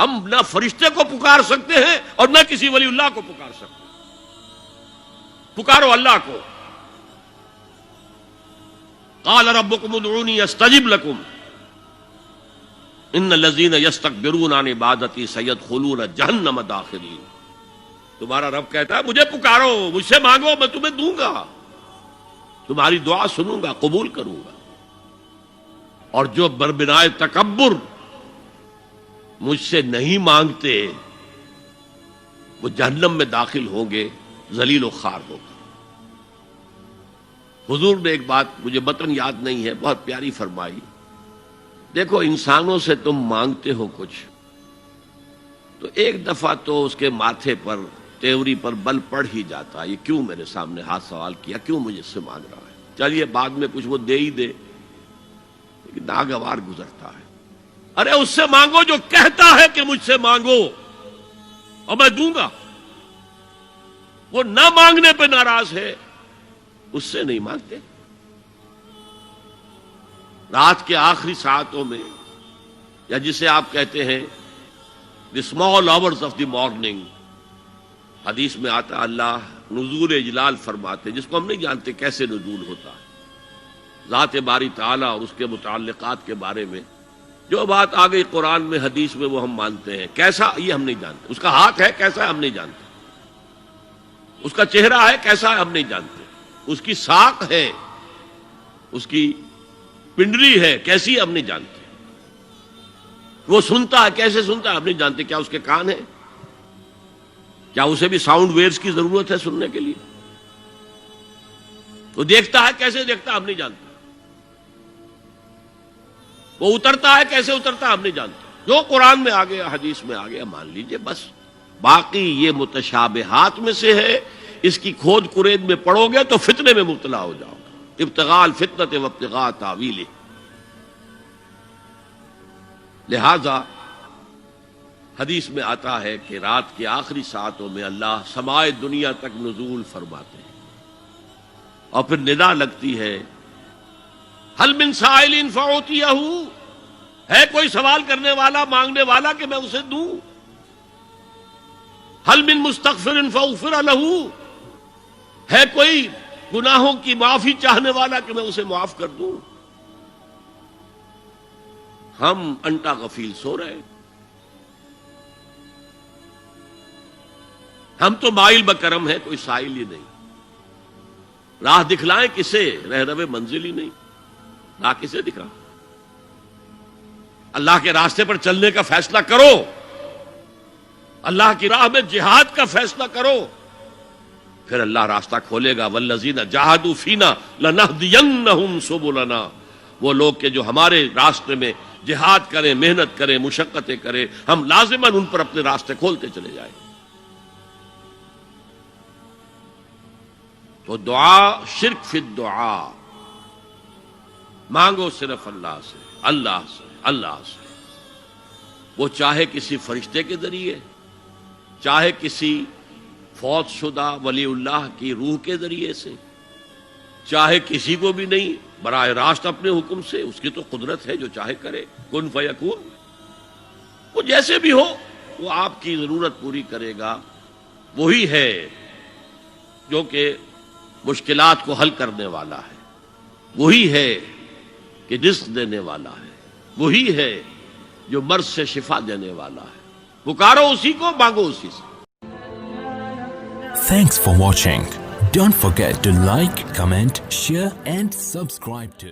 ہم نہ فرشتے کو پکار سکتے ہیں اور نہ کسی ولی اللہ کو پکار سکتے ہیں. پکارو اللہ کو. قال ربکم ادعونی استجب لکم ان الذین یستکبرون عن عبادتی سیدخلون جہنم داخرین. تمہارا رب کہتا ہے مجھے پکارو، مجھ سے مانگو، میں تمہیں دوں گا، تمہاری دعا سنوں گا، قبول کروں گا. اور جو بربنائے تکبر مجھ سے نہیں مانگتے وہ جہنم میں داخل ہوں گے، ذلیل و خوار ہو گے. حضور نے ایک بات مجھے متن یاد نہیں ہے، بہت پیاری فرمائی. دیکھو انسانوں سے تم مانگتے ہو کچھ تو ایک دفعہ تو اس کے ماتھے پر تیوری پر بل پڑ ہی جاتا ہے، یہ کیوں میرے سامنے ہاتھ سوال کیا، کیوں مجھے سے مانگ رہا ہے، چلیے بعد میں کچھ وہ دے ہی دے. لیکن ناگوار گزرتا ہے. ارے اس سے مانگو جو کہتا ہے کہ مجھ سے مانگو اور میں دوں گا. وہ نہ مانگنے پہ ناراض ہے، اس سے نہیں مانگتے. رات کے آخری ساعتوں میں، یا جسے آپ کہتے ہیں the small hours of the morning, حدیث میں آتا اللہ نزول اجلال فرماتے، جس کو ہم نہیں جانتے کیسے نزول ہوتا ہے. ذات باری تعالیٰ اور اس کے متعلقات کے بارے میں جو بات آ گئی قرآن میں حدیث میں وہ ہم مانتے ہیں. کیسا یہ ہم نہیں جانتے. اس کا ہاتھ ہے کیسا ہے ہم نہیں جانتے. اس کا چہرہ ہے کیسا ہے ہم نہیں جانتے. اس کی ساق ہے، اس کی پنڈلی ہے کیسی ہم نہیں جانتے. وہ سنتا ہے کیسے سنتا ہے ہم نہیں جانتے. کیا اس کے کان ہیں؟ کیا اسے بھی ساؤنڈ ویوز کی ضرورت ہے سننے کے لیے؟ وہ دیکھتا ہے کیسے دیکھتا ہے ہم نہیں جانتے. وہ اترتا ہے کیسے اترتا ہے ہم نہیں جانتے. جو قرآن میں آ گیا حدیث میں آ گیا مان لیجئے بس. باقی یہ متشابہات میں سے ہے، اس کی کھود کرید میں پڑو گے تو فتنے میں مبتلا ہو جاؤ گے. ابتغاء الفتنۃ وابتغاء تاویلہ. لہذا حدیث میں آتا ہے کہ رات کے آخری ساعتوں میں اللہ سمائے دنیا تک نزول فرماتے ہیں اور پھر ندا لگتی ہے حل من سائل فاعطیہ، ہے کوئی سوال کرنے والا مانگنے والا کہ میں اسے دوں. حل من مستغفر فاغفر لہ، ہے کوئی گناہوں کی معافی چاہنے والا کہ میں اسے معاف کر دوں. ہم انٹا غفیل سو رہے ہیں. ہم تو مائل بکرم ہیں، کوئی سائل ہی نہیں. راہ دکھلائیں کسے، رہنو منزل ہی نہیں. راہ کسے دکھا؟ اللہ کے راستے پر چلنے کا فیصلہ کرو، اللہ کی راہ میں جہاد کا فیصلہ کرو، پھر اللہ راستہ کھولے گا. والذین جاہدوا فینا لنہدینہم سبلنا. وہ لوگ کہ جو ہمارے راستے میں جہاد کریں، محنت کریں، مشقتیں کریں، ہم لازماً ان پر اپنے راستے کھولتے چلے جائیں. تو دعا شرک فی الدعا. مانگو صرف اللہ سے، اللہ سے، اللہ سے. وہ چاہے کسی فرشتے کے ذریعے، چاہے کسی فوت شدہ ولی اللہ کی روح کے ذریعے سے، چاہے کسی کو بھی نہیں، براہ راست اپنے حکم سے. اس کی تو قدرت ہے، جو چاہے کرے. کن فیکون. وہ جیسے بھی ہو وہ آپ کی ضرورت پوری کرے گا. وہی ہے جو کہ مشکلات کو حل کرنے والا ہے، وہی ہے کہ رزق دینے والا ہے، وہی ہے جو مرض سے شفا دینے والا ہے. پکارو اسی کو، مانگو اسی سے. Thanks for watching. Don't forget to like, comment, share and subscribe to